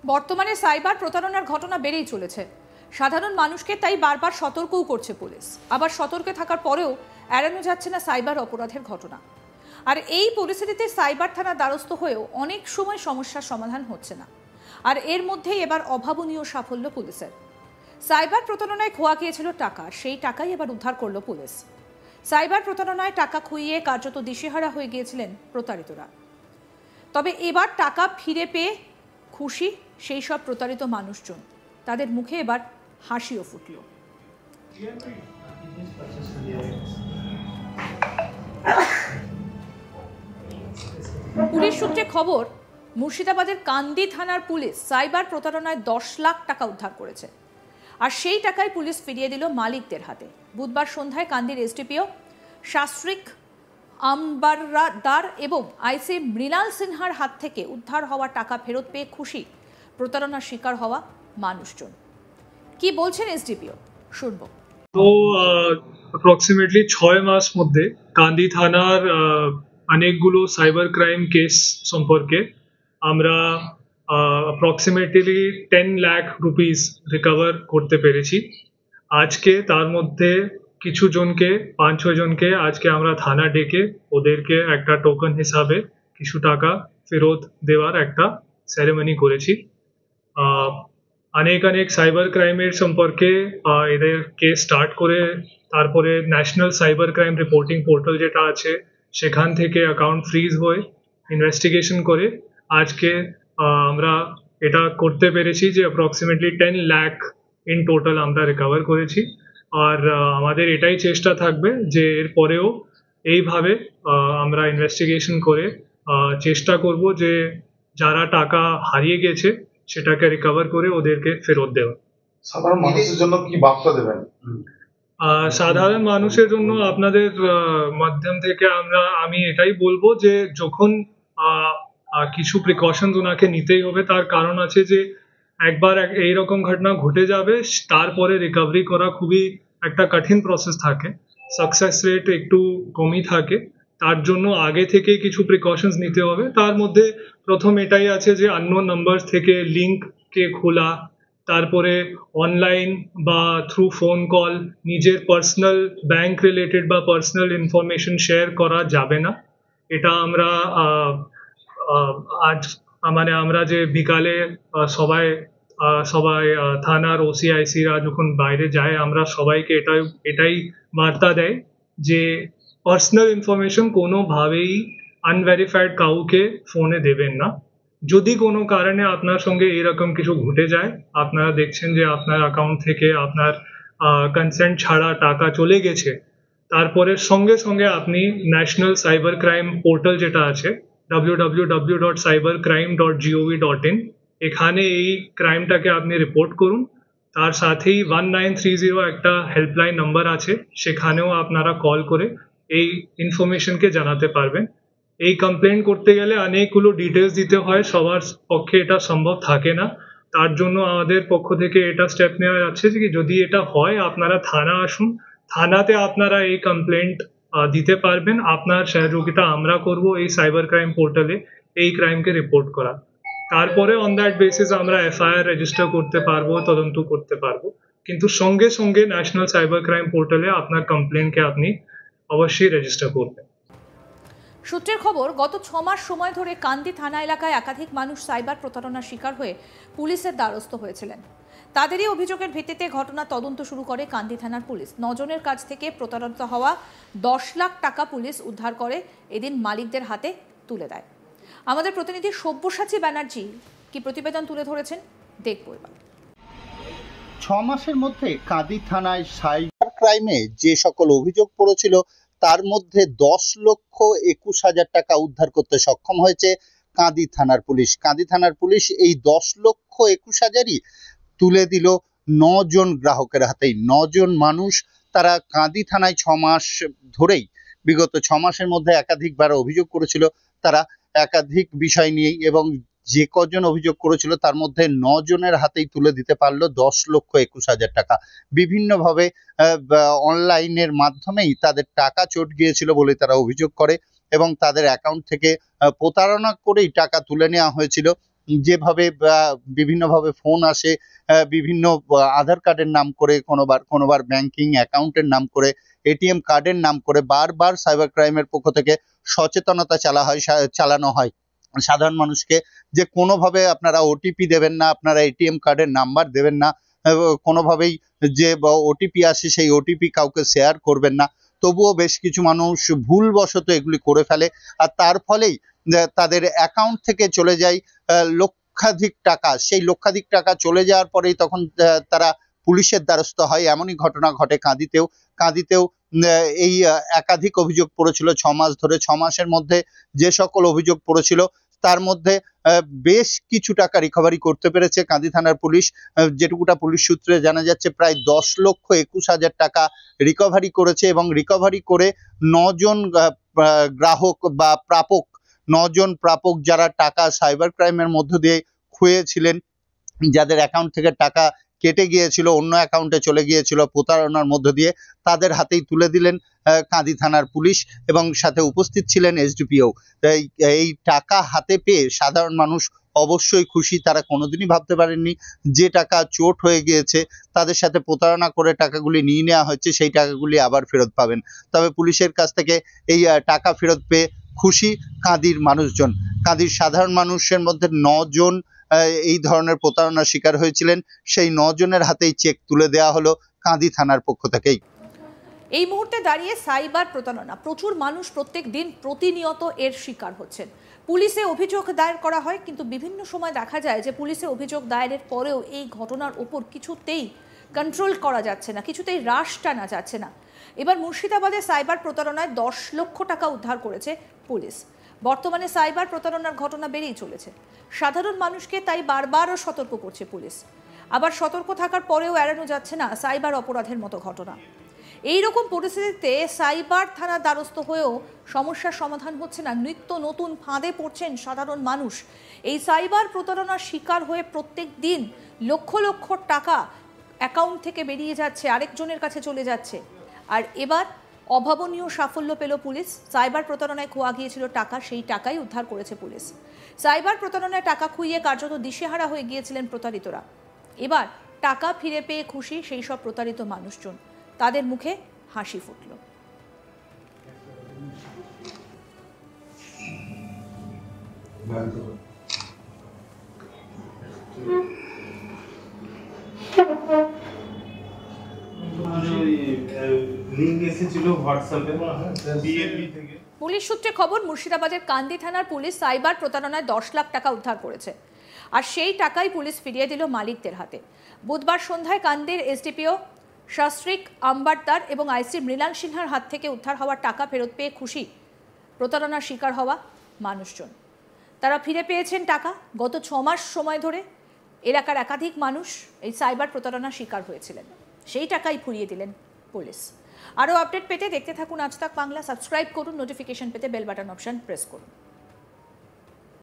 বর্তমানে সাইবার প্রতারণার ঘটনা বেড়েই চলেছে। সাধারণ মানুষকে তাই বারবার সতর্কও করছে পুলিশ। আবার সতর্কে থাকার পরেও এড়ানো যাচ্ছে না সাইবার অপরাধের ঘটনা। আর এই পরিস্থিতিতে সাইবার থানার দ্বারস্থ হয়েও অনেক সময় সমস্যার সমাধান হচ্ছে না। আর এর মধ্যেই এবার অভাবনীয় সাফল্য পুলিশের। সাইবার প্রতারণায় খোয়া গিয়েছিল টাকা, সেই টাকাই এবার উদ্ধার করল পুলিশ। সাইবার প্রতারণায় টাকা খুইয়ে কার্যত দিশেহারা হয়ে গিয়েছিলেন প্রতারিতরা। তবে এবার টাকা ফিরে পেয়ে খুশি সেই সব প্রতারিত মানুষজন। তাদের মুখে এবার হাসিও ফুটল। পুলিশ সূত্রে খবর, মুর্শিদাবাদের কান্দি থানার পুলিশ সাইবার প্রতারণায় 10 লাখ টাকা উদ্ধার করেছে। আর সেই টাকাই পুলিশ ফিরিয়ে দিল মালিকদের হাতে। বুধবার সন্ধ্যায় কান্দির এসডিপিও শাস্ত্রিক আম্বারদার এবং আইসি মৃণাল সিনহার হাত থেকে উদ্ধার হওয়া টাকা ফেরত পেয়ে খুশি প্রতারণার শিকার হওয়া মানুষজন। কি বলছেন এসডিপিও শুনবো। তো অ্যাপ্রক্সিমেটলি 6 মাস মধ্যে কান্দি থানার অনেকগুলো সাইবার ক্রাইম কেস সম্পর্কে আমরা অ্যাপ্রক্সিমেটলি 10 লাখ রুপিস রিকভার করতে পেরেছি। আজকে তার মধ্যে কিছু জনকে 5-6 জনকে আজকে আমরা থানা ডেকে ওদেরকে একটা টোকেন হিসাবে কিছু টাকা ফেরত দেওয়ার একটা সেরেমনি করেছি। অনেক সাইবার ক্রাইমের সম্পর্কে এদের কেস স্টার্ট করে তারপরে national cyber crime reporting portal যেটা আছে সেখান থেকে অ্যাকাউন্ট ফ্রিজ হয়ে ইনভেস্টিগেশন করে আজকে আমরা এটা করতে পেরেছি যে অ্যাপ্রক্সিমেটলি 10 লাখ ইন টোটাল আমরা রিকভার করেছি। আর আমাদের এটাই চেষ্টা থাকবে যে এর পরেও এইভাবে আমরা ইনভেস্টিগেশন করে চেষ্টা করব যে যারা টাকা হারিয়ে গেছে সেটাকে রিকভার করে ওদেরকে ফেরত দেওয়া। সাধারণ মানুষের জন্য কি বার্তা দেবেন? সাধারণ মানুষের জন্য আপনাদের মাধ্যম থেকে আমি এটাই বলবো যে যখন কিছু প্রিকশনস ওনাকে নিতেই হবে। তার কারণ আছে যে একবার এইরকম ঘটনা ঘটে যাবে, তারপরে রিকভারি করা খুবই একটা কঠিন প্রসেস থাকে, সাকসেস রেট একটু কমই থাকে। তার জন্য আগে থেকে কিছু প্রিকশনস নিতে হবে। তার মধ্যে প্রথম এটাই আছে যে আননোন নাম্বার থেকে লিঙ্ককে খোলা, তারপরে অনলাইন বা থ্রু ফোন কল নিজের পার্সোনাল ব্যাংক রিলেটেড বা পার্সোনাল ইনফরমেশন শেয়ার করা যাবে না। এটা আমরা আজ আমরা যে বিকালে সবাই থানার ওসিআইসিরা যখন বাইরে যায় আমরা সবাইকে এটাই বার্তা দেয় যে পার্সোনাল ইনফরমেশন কোনোভাবেই আনভেরিফাইড কাউকে ফোনে দেবেন না। যদি কোনো কারণে আপনার সঙ্গে এরকম কিছু ঘটে যায়, আপনারা দেখছেন যে আপনার অ্যাকাউন্ট থেকে আপনার কনসেন্ট ছাড়া টাকা চলে গেছে, তারপরে সঙ্গে সঙ্গে আপনি ন্যাশনাল সাইবার ক্রাইম পোর্টাল যেটা আছে www.cybercrime.gov.in এখানে এই ক্রাইমটাকে আপনি রিপোর্ট করুন। তার সাথেই 1930 একটা হেল্পলাইন নাম্বার আছে, সেখানেও আপনারা কল করে এই ইনফরমেশনকে জানাতে পারবেন। এই কমপ্লেন করতে গেলে অনেকগুলো ডিটেলস দিতে হয়, সবার পক্ষে এটা সম্ভব থাকে না। তার জন্য আমাদের পক্ষ থেকে এটা স্টেপ নেওয়া যাচ্ছে যে যদি এটা হয় আপনারা থানা আসুন, থানাতে আপনারা এই কমপ্লেন্ট দিতে পারবেন। আপনার সহযোগিতা আমরা করব এই সাইবার ক্রাইম পোর্টালে এই ক্রাইমকে রিপোর্ট করা। তারপরে অন দ্যাট বেসিস আমরা এফআইআর রেজিস্টার করতে পারবো, তদন্ত করতে পারবো। কিন্তু সঙ্গে সঙ্গে ন্যাশনাল সাইবার ক্রাইম পোর্টালে আপনার কমপ্লেনকে আপনি অবশ্যই রেজিস্টার করবেন। সূত্রের খবর, গত 6 মাস সময় ধরে কান্দি থানা এলাকায় একাধিক মানুষ সাইবার প্রতারণার শিকার হয়ে পুলিশের দ্বারস্থ হয়েছিলেন। তাদেরই অভিযোগের ভিত্তিতে ঘটনা তদন্ত শুরু করে কান্দি থানার পুলিশ। 9 জনের কাছ থেকে প্রতারিত হওয়া 10 লাখ টাকা পুলিশ উদ্ধার করে এদিন মালিকদের হাতে তুলে দেয়। আমাদের প্রতিনিধি সব্যসাচী ব্যানার্জি কি প্রতিবেদন তুলে ধরেছেন দেখব এবার। 6 মাসের মধ্যে কান্দি থানায় সাইবার ক্রাইমে যে সকল অভিযোগ পড়েছিল তার মধ্যে 10,21,000 টাকা উদ্ধার করতে সক্ষম হয়েছে কান্দি থানার পুলিশ। কান্দি থানার পুলিশ এই 10,21,000ই তুলে দিল 9 জন গ্রাহকের হাতেই। 9 জন মানুষ তারা কান্দি থানায় 6 মাস ধরেই বিগত 6 মাসের মধ্যে একাধিকবার অভিযোগ করেছিল। তারা একাধিক বিষয় নিয়েই এবং যে কজন অভিযোগ করেছিল তার মধ্যে 9 জনের হাতেই তুলে দিতে পারলো 10,21,000 টাকা। বিভিন্নভাবে অনলাইনের মাধ্যমেই তাদের টাকা চট গিয়েছিল বলে তারা অভিযোগ করে এবং তাদের অ্যাকাউন্ট থেকে প্রতারণা করেই টাকা তুলে নেওয়া হয়েছিল যেভাবে বিভিন্নভাবে ফোন আসে, বিভিন্ন আধার কার্ডের নাম করে, কোনোবার ব্যাংকিং অ্যাকাউন্টের নাম করে, এটিএম কার্ডের নাম করে বারবার সাইবার ক্রাইমের পক্ষ থেকে সচেতনতা চালানো হয় সাধারণ মানুষকে, যে কোনোভাবে আপনারা ওটিপি দেবেন না, আপনারা এটিএম কার্ডের নাম্বার দেবেন না, কোনোভাবেই যে ওটিপি আসে সেই ওটিপি কাউকে শেয়ার করবেন না। তবুও বেশ কিছু মানুষ ভুলবশত এগুলি করে ফেলে, আর তার ফলেই তাদের অ্যাকাউন্ট থেকে চলে যায় লক্ষাধিক টাকা। সেই লক্ষাধিক টাকা চলে যাওয়ার পরেই তখন তারা পুলিশের দ্বারস্থ হয়। এমনই ঘটনা ঘটে কাঁদিতেও এই একাধিক অভিযোগ পড়েছিল 6 মাস ধরে। 6 মাসের মধ্যে যে সকল অভিযোগ পড়েছিল তার মধ্যে বেশ কিছু টাকা রিকভারি করতে পেরেছে কাঁদি থানার পুলিশ। যেটুকুটা পুলিশ সূত্রে জানা যাচ্ছে প্রায় 10,21,000 টাকা রিকভারি করেছে, এবং রিকভারি করে 9 জন গ্রাহক বা প্রাপক, 9 জন প্রাপক যারা টাকা সাইবার ক্রাইমের মধ্য দিয়ে খুইয়েছিলেন, যাদের অ্যাকাউন্ট থেকে টাকা কেটে গিয়েছিল, অন্য অ্যাকাউন্টে চলে গিয়েছিল প্রতারণার মধ্য দিয়ে, তাদের হাতেই তুলে দিলেন কাঁদি থানার পুলিশ, এবং সাথে উপস্থিত ছিলেন এসডিপিও। এই টাকা হাতে পেয়ে সাধারণ মানুষ অবশ্যই খুশি। তারা কোনোদিনই ভাবতে পারেননি যে টাকা চোট হয়ে গিয়েছে, তাদের সাথে প্রতারণা করে টাকাগুলি নিয়ে নেওয়া হচ্ছে, সেই টাকাগুলি আবার ফেরত পাবেন। তবে পুলিশের কাছ থেকে এই টাকা ফেরত পেয়ে খুশি কাঁদির মানুষজন। কাঁদির সাধারণ মানুষের মধ্যে 9 জন এই ধরনের প্রতারণার শিকার হয়েছিলেন। সেই 9 জনের হাতেই চেক তুলে দেওয়া হলো কাঁদি থানার পক্ষ থেকেই। এই মুহূর্তে দাঁড়িয়ে সাইবার প্রতারণা, প্রচুর মানুষ প্রত্যেক দিন প্রতিনিয়ত এর শিকার হচ্ছেন। পুলিশে অভিযোগ দায়ের করা হয়, কিন্তু বিভিন্ন সময় দেখা যায় যে পুলিশে অভিযোগ দায়েরের পরেও এই ঘটনার ওপর কিছুতেই কন্ট্রোল করা যাচ্ছে না, কিছুতেই হ্রাস টানা যাচ্ছে না। এবার মুর্শিদাবাদে সাইবার প্রতারণায় 10 লক্ষ টাকা উদ্ধার করেছে পুলিশ। বর্তমানে সাইবার প্রতারণার ঘটনা বেড়েই চলেছে। সাধারণ মানুষকে তাই বারবারও সতর্ক করছে পুলিশ। আবার সতর্ক থাকার পরেও এড়ানো যাচ্ছে না সাইবার অপরাধের মতো ঘটনা। এই রকম পরিস্থিতিতে সাইবার থানার দ্বারস্থ হয়েও সমস্যার সমাধান হচ্ছে না। নিত্য নতুন ফাঁদে পড়ছেন সাধারণ মানুষ। এই সাইবার প্রতারণার শিকার হয়ে প্রত্যেক দিন লক্ষ লক্ষ টাকা অ্যাকাউন্ট থেকে বেরিয়ে যাচ্ছে, আরেকজনের কাছে চলে যাচ্ছে। আর এবার অভাবনীয় সাফল্য পেল পুলিশ। সাইবার প্রতারণায় খোয়া গিয়েছিল টাকা, সেই টাকাই উদ্ধার করেছে পুলিশ। সাইবার প্রতারণায় টাকা খুইয়ে কার্যত দিশেহারা হয়ে গিয়েছিলেন প্রতারিতরা। এবার টাকা ফিরে পেয়ে খুশি সেই সব প্রতারিত মানুষজন। তাদের মুখে হাসি ফুটল। পুলিশ সূত্রে খবর, মুর্শিদাবাদের কান্দি থানার পুলিশ সাইবার প্রতারণায় 10 লাখ টাকা উদ্ধার করেছে, আর সেই টাকাই পুলিশ ফিরিয়ে দিল মালিকদের হাতে। বুধবার সন্ধ্যায় কান্দির এসডিপিও শাস্ত্রিক আম্বারদার এবং আইসি মৃণাল সিনহার হাত থেকে উদ্ধার হওয়ার টাকা ফেরত পেয়ে খুশি প্রতারণার শিকার হওয়া মানুষজন। তারা ফিরে পেয়েছেন টাকা। গত 6 মাস সময় ধরে এলাকার একাধিক মানুষ এই সাইবার প্রতারণার শিকার হয়েছিলেন, সেই টাকাই ফুরিয়ে দিলেন পুলিশ। আরও আপডেট পেতে দেখতে থাকুন আজ তাক বাংলা। সাবস্ক্রাইব করুন, নোটিফিকেশন পেতে বেল বাটন অপশন প্রেস করুন।